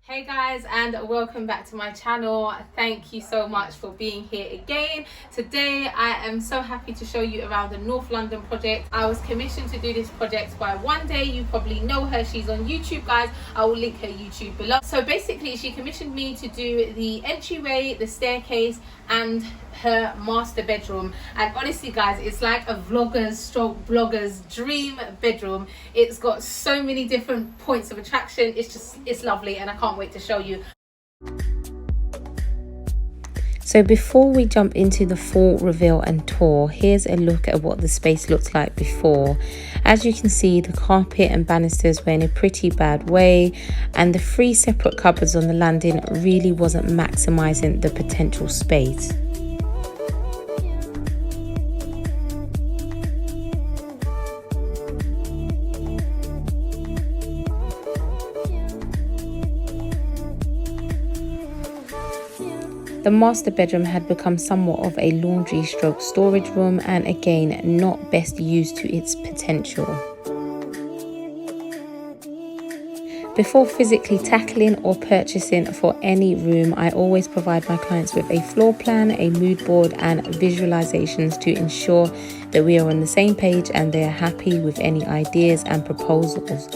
Hey guys, and welcome back to my channel. Thank you so much for being here again. Today I am so happy to show you around the North London project. I was commissioned to do this project by One Day. You probably know her. She's on YouTube, guys. I will link her YouTube below. So basically she commissioned me to do the entryway, the staircase, and her master bedroom. And honestly guys, it's like a vlogger's stroke blogger's dream bedroom. It's got so many different points of attraction. It's lovely, and I can't wait to show you. So before we jump into the full reveal and tour, here's a look at what the space looked like before. As you can see, the carpet and banisters were in a pretty bad way, and the 3 separate cupboards on the landing really wasn't maximizing the potential space. The master bedroom had become somewhat of a laundry stroke storage room, and again not best used to its potential. Before physically tackling or purchasing for any room, I always provide my clients with a floor plan, a mood board and visualizations to ensure that we are on the same page and they are happy with any ideas and proposals.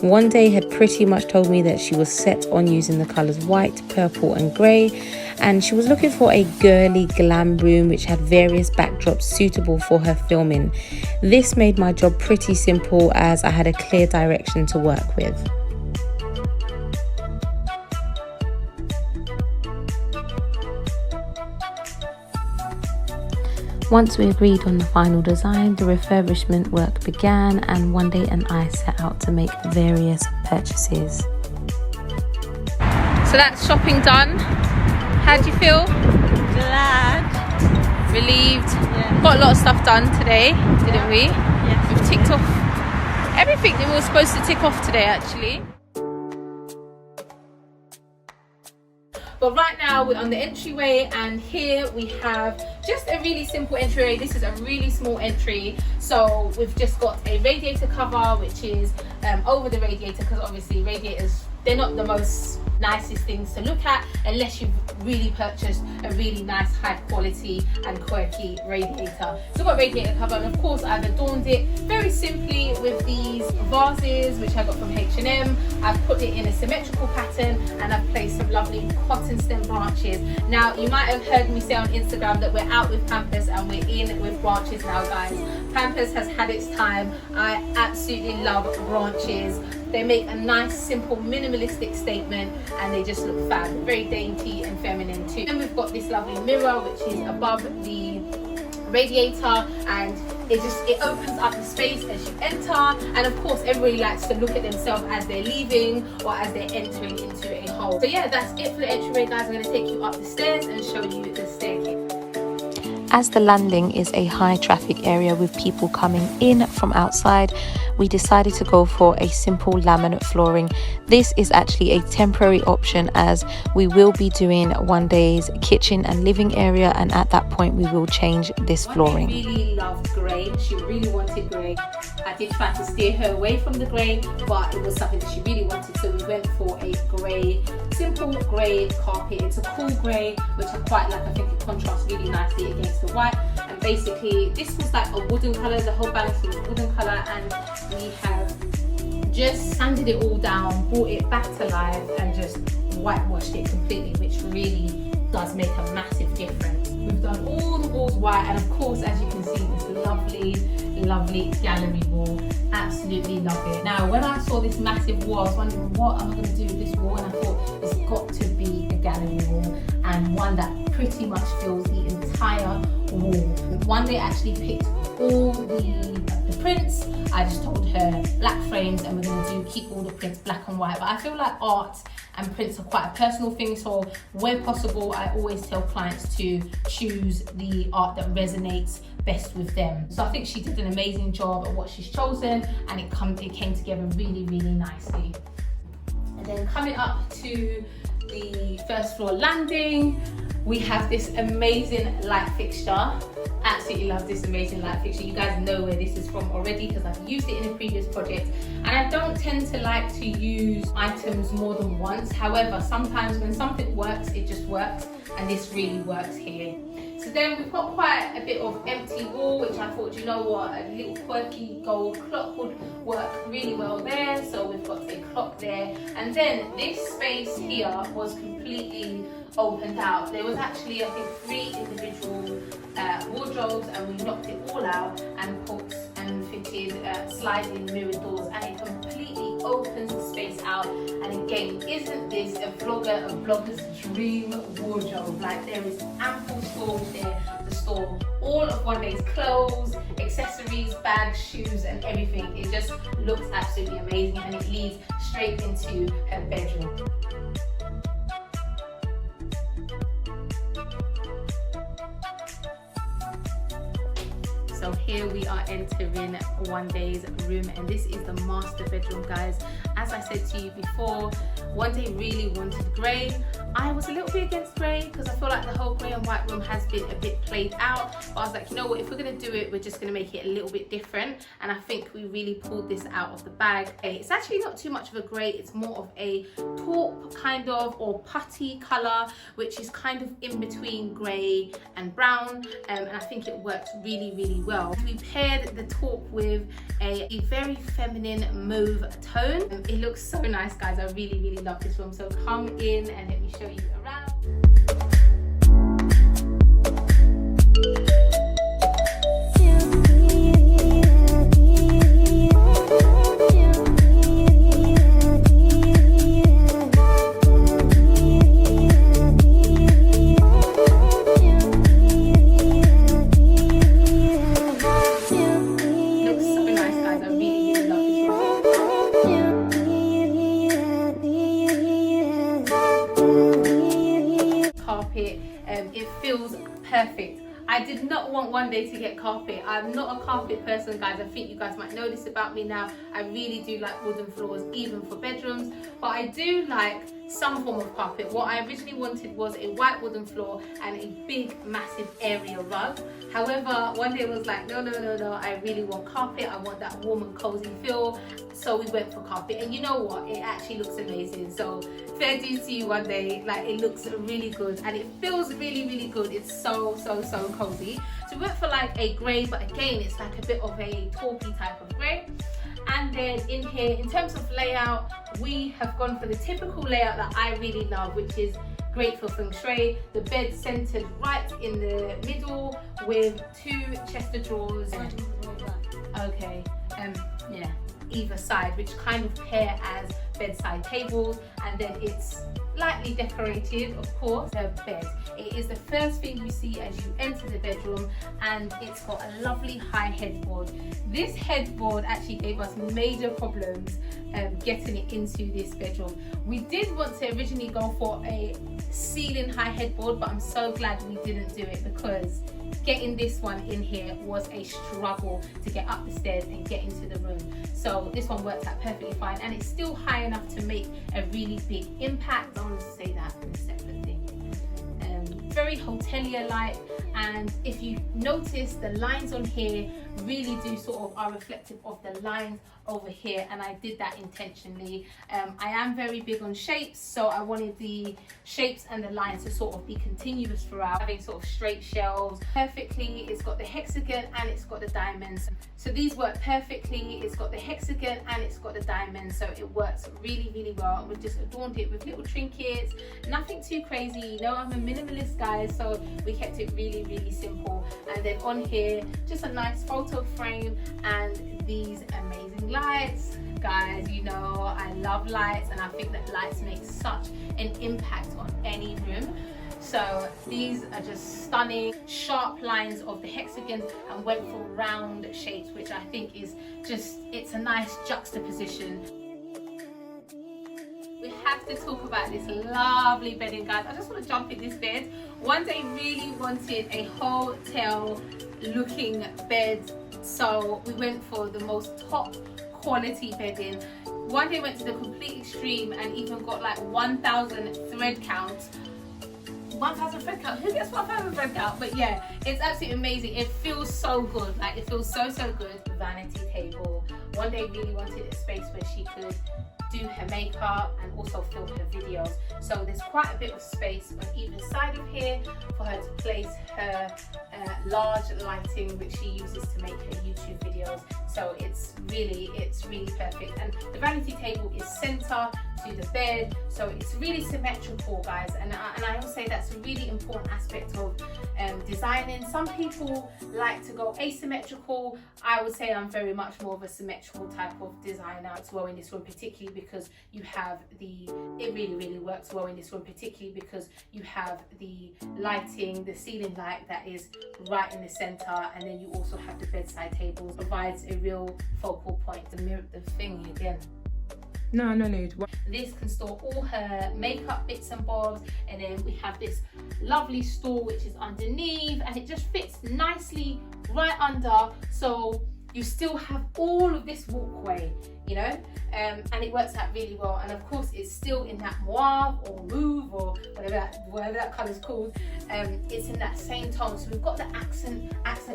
One Day had pretty much told me that she was set on using the colours white, purple and grey, and she was looking for a girly glam room which had various backdrops suitable for her filming. This made my job pretty simple as I had a clear direction to work with. Once we agreed on the final design, the refurbishment work began, and One Day and I set out to make various purchases. So that's shopping done. How do you feel? Glad. Relieved? Yeah. Got a lot of stuff done today, didn't we? Yes. We've ticked off everything that we were supposed to tick off today, actually. But right now we're on the entryway, and here we have just a really simple entryway. This is a really small entry, so we've just got a radiator cover which is over the radiator, because obviously radiators, they're not the most nicest things to look at unless you've really purchased a really nice high quality and quirky radiator. So we've got radiator cover, and of course I've adorned it very simply with these vases which I got from H&M. I've put it in a symmetrical pattern, and I've placed some lovely cotton stem branches. Now you might have heard me say on Instagram that we're out with Pampers and we're in with branches now, guys. Pampers has had its time. I absolutely love branches. They make a nice, simple, minimalistic statement, and they just look fab. Very dainty and feminine too. And we've got this lovely mirror which is above the radiator, and it opens up the space as you enter. And of course everybody likes to look at themselves as they're leaving or as they're entering into a hole. So yeah, that's it for the entryway, guys. I'm going to take you up the stairs and show you the staircase. As the landing is a high traffic area with people coming in from outside, we decided to go for a simple laminate flooring. This is actually a temporary option as we will be doing One Day's kitchen and living area, and at that point we will change this flooring. I really loved grey. She really wanted grey. I did try to steer her away from the grey, but it was something that she really wanted, so we went for a grey, simple grey carpet. It's a cool grey which I quite like. I think it contrasts really nicely against the white. And basically this was like a wooden colour. The whole balance was wooden colour, and we have just sanded it all down, brought it back to life, and just whitewashed it completely, which really does make a massive difference. We've done all the walls white, and of course as you can see this lovely gallery wall. Absolutely love it. Now when I saw this massive wall, I was wondering what am I going to do with this wall, and I thought it's got to be a gallery wall, and one that pretty much fills the entire wall. One Day actually picked all the prints. I just told her black frames, and we're going to keep all the prints black and white. But I feel like art and prints are quite a personal thing, so where possible I always tell clients to choose the art that resonates best with them. So I think she did an amazing job at what she's chosen, and it came together really nicely. And then coming up to the first floor landing, we have this amazing light fixture, Absolutely love this amazing light fixture. You guys know where this is from already because I've used it in a previous project, and I don't tend to like to use items more than once. However, sometimes when something works, it just works, and this really works here. So then we've got quite a bit of empty wall, which I thought, you know what, a little quirky gold clock would work really well there. So we've got a clock there, and then this space here was completely opened out. There was actually, I think, 3 individual wardrobes, and we knocked it all out and put and fitted sliding mirror doors, and it completely opens the space out. And again, isn't this a blogger's dream wardrobe? Like, there is ample storage there to store all of one day's clothes, accessories, bags, shoes, and everything. It just looks absolutely amazing, and it leads straight into her bedroom. So here we are entering one day's room, and this is the master bedroom, guys. As I said to you before, one day really wanted grey. I was a little bit against grey because I feel like the whole grey and white room has been a bit played out, but I was like, you know what, if we're going to do it, we're just going to make it a little bit different. And I think we really pulled this out of the bag. It's actually not too much of a grey, it's more of a taupe kind of, or putty colour, which is kind of in between grey and brown, and I think it worked really, really well. We paired the taupe with a very feminine mauve tone. It looks so nice, guys. I really, really love this room. So come in and let me show you around. It feels perfect. I did not want one day to get carpet. I'm not a carpet person, guys. I think you guys might know this about me now. I really do like wooden floors, even for bedrooms, but I do like some form of carpet. What I originally wanted was a white wooden floor and a big, massive area rug. However, one day I was like, no, I really want carpet. I want that warm and cozy feel. So we went for carpet, and you know what? It actually looks amazing. So fair dues to you one day. Like, it looks really good and it feels really, really good. It's so cozy. So we went for like a grey, but again, it's like a bit of a taupey type of grey. And then in here, in terms of layout, we have gone for the typical layout that I really love, which is great for feng shui. The bed centered right in the middle with 2 chest of drawers. Okay, yeah, either side, which kind of pair as bedside tables, and then it's lightly decorated, of course, the bed. It is the first thing you see as you enter the bedroom, and it's got a lovely high headboard. This headboard actually gave us major problems getting it into this bedroom. We did want to originally go for a ceiling high headboard, but I'm so glad we didn't do it, because getting this one in here was a struggle to get up the stairs and get into the room. So this one worked out perfectly fine, and it's still high enough to make a really big impact. I want to say that in a separate thing. Very hotelier-like, and if you notice, the lines on here really do sort of are reflective of the lines over here, and I did that intentionally. I am very big on shapes, so I wanted the shapes and the lines to sort of be continuous throughout, having sort of straight shelves perfectly. It's got the hexagon and it's got the diamonds, so these work perfectly. It's got the hexagon and it's got the diamonds, so it works really, really well. We just adorned it with little trinkets, nothing too crazy. You know, I'm a minimalist, guys, so we kept it really, really simple. And then on here, just a nice photo frame and these amazing lights. Guys, you know I love lights, and I think that lights make such an impact on any room. So these are just stunning, sharp lines of the hexagons, and went for round shapes, which I think is just, it's a nice juxtaposition. We have to talk about this lovely bedding, guys. I just want to jump in this bed. One day really wanted a hotel looking bed, so we went for the most top quality bedding. One day went to the complete extreme and even got like 1,000 thread count. 1,000 thread count. Who gets 1,000 thread count? But yeah, it's absolutely amazing. It feels so good. Like, it feels so good. Vanity table. One day really wanted a space where she could do her makeup and also film her videos. So there's quite a bit of space on either side of here for her to place her large lighting which she uses to make her YouTube videos. So it's really perfect. And the vanity table is center to the bed, so it's really symmetrical, guys. And I will say that's a really important aspect of designing. Some people like to go asymmetrical. I would say I'm very much more of a symmetrical type of designer as well in this room, particularly because you have it really works well in this room, particularly because you have the lighting, the ceiling light that is right in the center, and then you also have the bedside tables. Provides a real focal point. The mirror, the thing again. No need. This can store all her makeup bits and bobs, and then we have this lovely store which is underneath, and it just fits nicely right under, so you still have all of this walkway, you know, and it works out really well. And of course it's still in that mauve or mauve or whatever that colour is called. It's in that same tone, so we've got the accent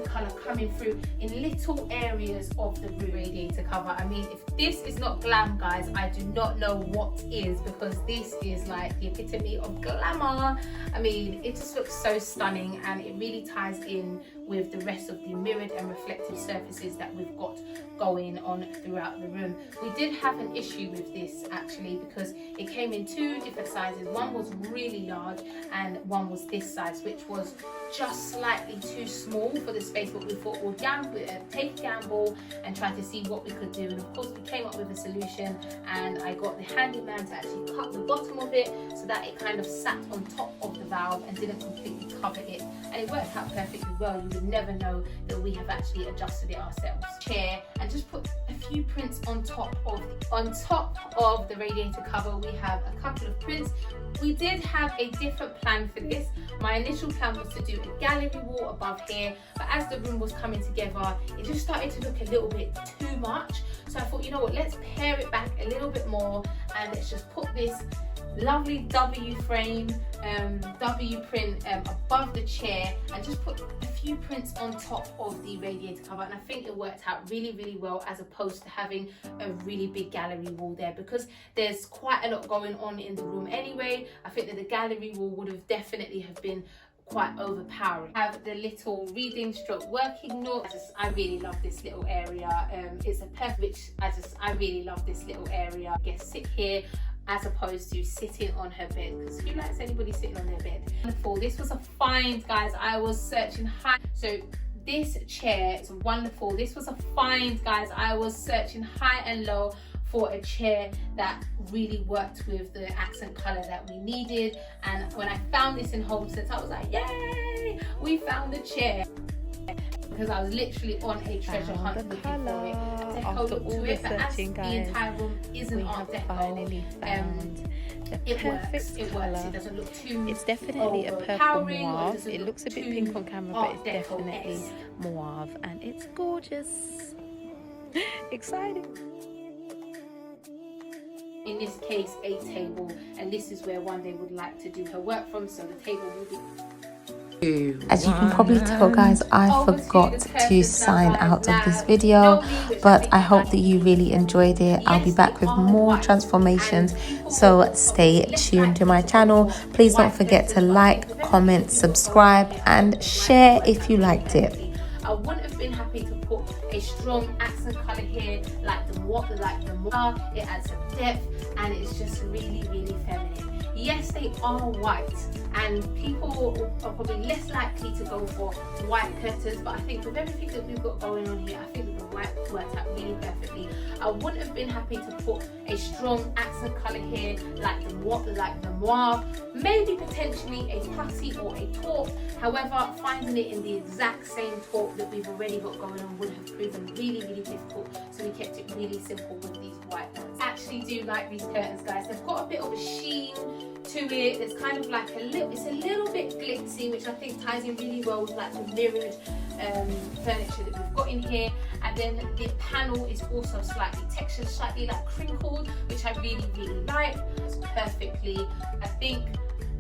colour coming through in little areas of the radiator cover. I mean, if this is not glam, guys, I do not know what is, because this is like the epitome of glamour. I mean, it just looks so stunning, and it really ties in with the rest of the mirrored and reflective surfaces that we've got going on throughout the room. We did have an issue with this actually, because it came in two different sizes. One was really large and one was this size, which was just slightly too small for the space, but we thought we'll take a gamble and try to see what we could do. And of course we came up with a solution, and I got the handyman to actually cut the bottom of it so that it kind of sat on top of the valve and didn't completely cover it, and it worked out perfectly well. You would never know that we have actually adjusted it ourselves. Chair, and just put a few prints on top of the radiator cover. We have a couple of prints. We did have a different plan for this. My initial plan was to do a gallery wall above here, but as the room was coming together, it just started to look a little bit too much. So I thought, you know what, let's pare it back a little bit more, and let's just put this lovely W frame, W print above the chair, and just put a few prints on top of the radiator cover. And I think it worked out really well, as opposed to having a really big gallery wall there, because there's quite a lot going on in the room anyway. I think that the gallery wall would have definitely have been quite overpowering. Have the little reading stroke working nook. I really love this little area. It's a perfect, I really love this little area. I guess sit here as opposed to sitting on her bed, because who likes anybody sitting on their bed? Wonderful. This was a find, guys. I was searching high. So this chair is wonderful. This was a find, guys. I was searching high and low for a chair that really worked with the accent color that we needed. And when I found this in HomeSense, I was like, yay, we found a chair. Because I was literally on a treasure hunt looking for it. After all the searching, guys, the entire room isn't Art Deco. Finally found the perfect It colour. works. It doesn't look too It's definitely a purple overpowering, mauve. It looks a bit pink on camera, but it's definitely Deco-esque. mauve, and it's gorgeous. Exciting. In this case, a table, and this is where one day would like to do her work from, so the table will be. As you can probably tell, guys, I forgot to sign out of this video, but I hope that you really enjoyed it. I'll be back with more transformations, so stay tuned to my channel. Please don't forget to like, comment, subscribe, and share if you liked it. I wouldn't have been happy to put a strong accent color here, like the mauve. It adds a depth, and it's just really feminine. Yes, they are white, and people are probably less likely to go for white curtains, but I think with everything that we've got going on here, I think that the white worked out really perfectly. I wouldn't have been happy to put a strong accent color here, like the mauve, maybe potentially a putty or a taupe. However, finding it in the exact same taupe that we've already got going on would have proven really difficult, so we kept it really simple with these white ones. I actually do like these curtains, guys. They've got a bit of a sheen to it. It's kind of like it's a little bit glitzy, which I think ties in really well with like the mirrored furniture that we've got in here. And then the panel is also slightly textured, slightly like crinkled, which I really like. It's perfectly, I think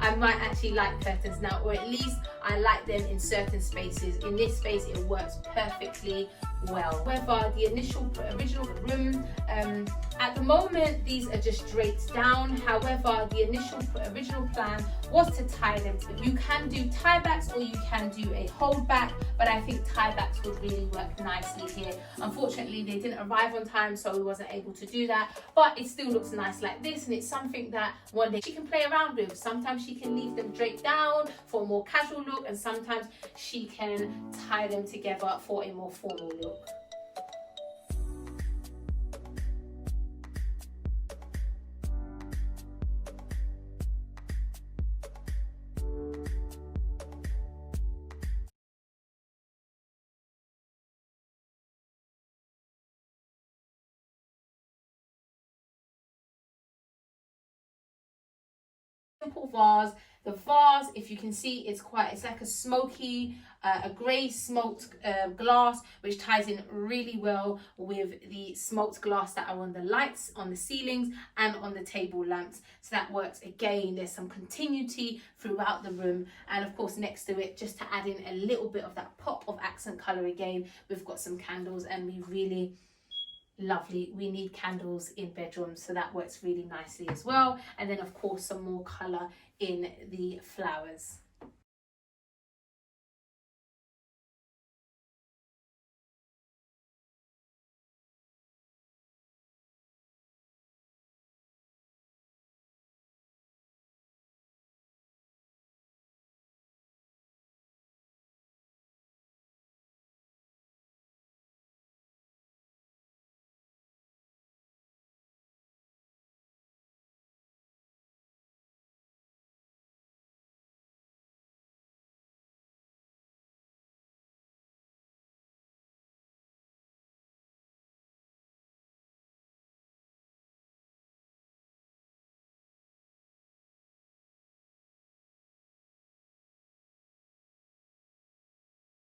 I might actually like curtains now, or at least I like them in certain spaces. In this space it works perfectly well. However, the original room, at the moment these are just draped down. However, the original plan was to tie them. You can do tie backs or you can do a hold back, but I think tie backs would really work nicely here. Unfortunately they didn't arrive on time, so we wasn't able to do that, but it still looks nice like this, and it's something that one day she can play around with. Sometimes she can leave them draped down for a more casual look, and sometimes she can tie them together for a more formal look. Simple vase. The vase, if you can see, it's like a smoky, a grey smoked glass, which ties in really well with the smoked glass that are on the lights, on the ceilings and on the table lamps. So that works again. There's some continuity throughout the room, and of course next to it, just to add in a little bit of that pop of accent colour again, we've got some candles, and we need candles in bedrooms, so that works really nicely as well. And then of course some more color in the flowers.